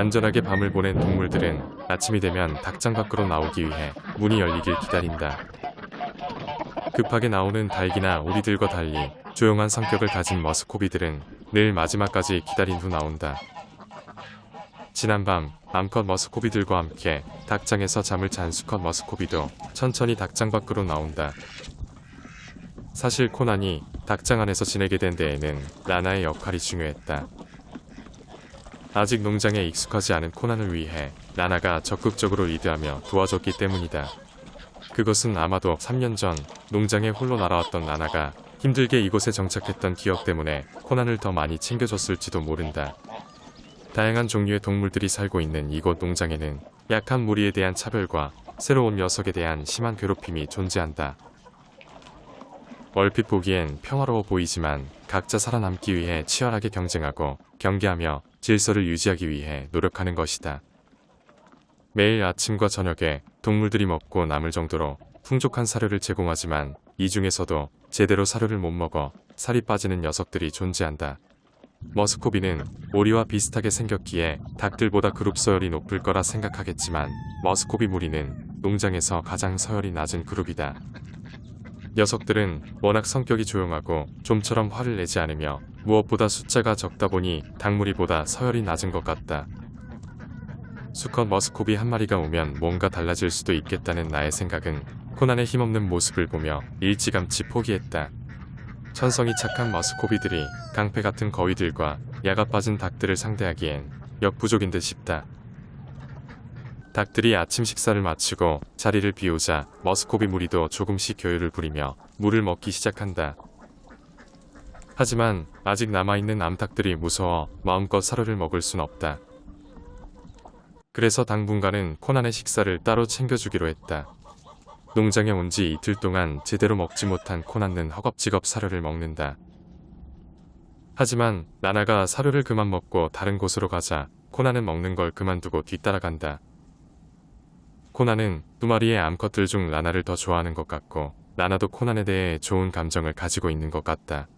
안전하게 밤을 보낸 동물들은 아침이 되면 닭장 밖으로 나오기 위해 문이 열리길 기다린다. 급하게 나오는 닭이나 오리들과 달리 조용한 성격을 가진 머스코비들은 늘 마지막까지 기다린 후 나온다. 지난밤 암컷 머스코비들과 함께 닭장에서 잠을 잔 수컷 머스코비도 천천히 닭장 밖으로 나온다. 사실 코난이 닭장 안에서 지내게 된 데에는 라나의 역할이 중요했다. 아직 농장에 익숙하지 않은 코난을 위해 라나가 적극적으로 리드하며 도와줬기 때문이다. 그것은 아마도 3년 전 농장에 홀로 날아왔던 라나가 힘들게 이곳에 정착했던 기억 때문에 코난을 더 많이 챙겨줬을지도 모른다. 다양한 종류의 동물들이 살고 있는 이곳 농장에는 약한 무리에 대한 차별과 새로운 녀석에 대한 심한 괴롭힘이 존재한다. 얼핏 보기엔 평화로워 보이지만 각자 살아남기 위해 치열하게 경쟁하고 경계하며 질서를 유지하기 위해 노력하는 것이다. 매일 아침과 저녁에 동물들이 먹고 남을 정도로 풍족한 사료를 제공하지만 이 중에서도 제대로 사료를 못 먹어 살이 빠지는 녀석들이 존재한다. 머스코비는 오리와 비슷하게 생겼기에 닭들보다 그룹 서열이 높을 거라 생각하겠지만 머스코비 무리는 농장에서 가장 서열이 낮은 그룹이다. 녀석들은 워낙 성격이 조용하고 좀처럼 화를 내지 않으며 무엇보다 숫자가 적다 보니 닭무리보다 서열이 낮은 것 같다. 수컷 머스코비 한 마리가 오면 뭔가 달라질 수도 있겠다는 나의 생각은 코난의 힘없는 모습을 보며 일찌감치 포기했다. 천성이 착한 머스코비들이 깡패 같은 거위들과 야가 빠진 닭들을 상대하기엔 역부족인 듯 싶다. 닭들이 아침 식사를 마치고 자리를 비우자 머스코비 무리도 조금씩 교류를 부리며 물을 먹기 시작한다. 하지만 아직 남아있는 암탉들이 무서워 마음껏 사료를 먹을 순 없다. 그래서 당분간은 코난의 식사를 따로 챙겨주기로 했다. 농장에 온 지 이틀 동안 제대로 먹지 못한 코난은 허겁지겁 사료를 먹는다. 하지만 라나가 사료를 그만 먹고 다른 곳으로 가자 코난은 먹는 걸 그만두고 뒤따라간다. 코난은 두 마리의 암컷들 중 라나를 더 좋아하는 것 같고 라나도 코난에 대해 좋은 감정을 가지고 있는 것 같다.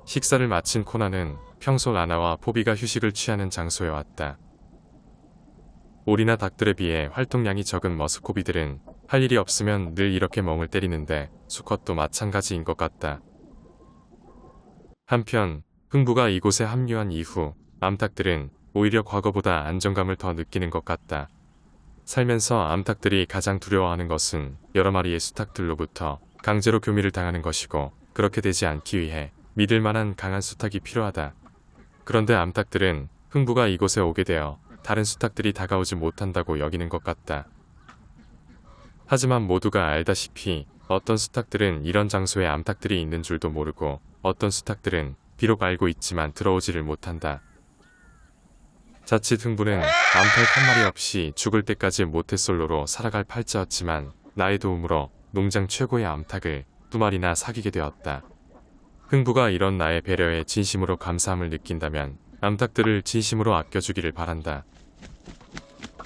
식사를 마친 코난은 평소 라나와 포비가 휴식을 취하는 장소에 왔다. 오리나 닭들에 비해 활동량이 적은 머스코비들은 할 일이 없으면 늘 이렇게 멍을 때리는데 수컷도 마찬가지인 것 같다. 한편 흥부가 이곳에 합류한 이후 암탉들은 오히려 과거보다 안정감을 더 느끼는 것 같다. 살면서 암탉들이 가장 두려워하는 것은 여러 마리의 수탉들로부터 강제로 교미를 당하는 것이고 그렇게 되지 않기 위해 믿을 만한 강한 수탉이 필요하다. 그런데 암탉들은 흥부가 이곳에 오게 되어 다른 수탉들이 다가오지 못한다고 여기는 것 같다. 하지만 모두가 알다시피 어떤 수탉들은 이런 장소에 암탉들이 있는 줄도 모르고 어떤 수탉들은 비록 알고 있지만 들어오지를 못한다. 자칫 흥부는 암탉 한 마리 없이 죽을 때까지 모태솔로로 살아갈 팔자였지만 나의 도움으로 농장 최고의 암탉을 2마리나 사귀게 되었다. 흥부가 이런 나의 배려에 진심으로 감사함을 느낀다면 암탉들을 진심으로 아껴주기를 바란다.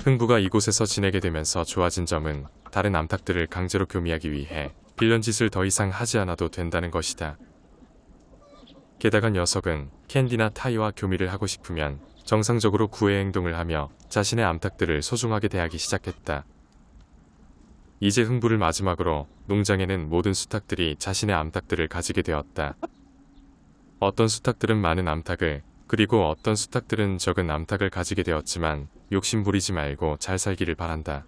흥부가 이곳에서 지내게 되면서 좋아진 점은 다른 암탉들을 강제로 교미하기 위해 빌런짓을 더 이상 하지 않아도 된다는 것이다. 게다가 녀석은 캔디나 타이와 교미를 하고 싶으면 정상적으로 구애 행동을 하며 자신의 암탉들을 소중하게 대하기 시작했다. 이제 흥부를 마지막으로 농장에는 모든 수탉들이 자신의 암탉들을 가지게 되었다. 어떤 수탉들은 많은 암탉을 그리고 어떤 수탉들은 적은 암탉을 가지게 되었지만 욕심 부리지 말고 잘 살기를 바란다.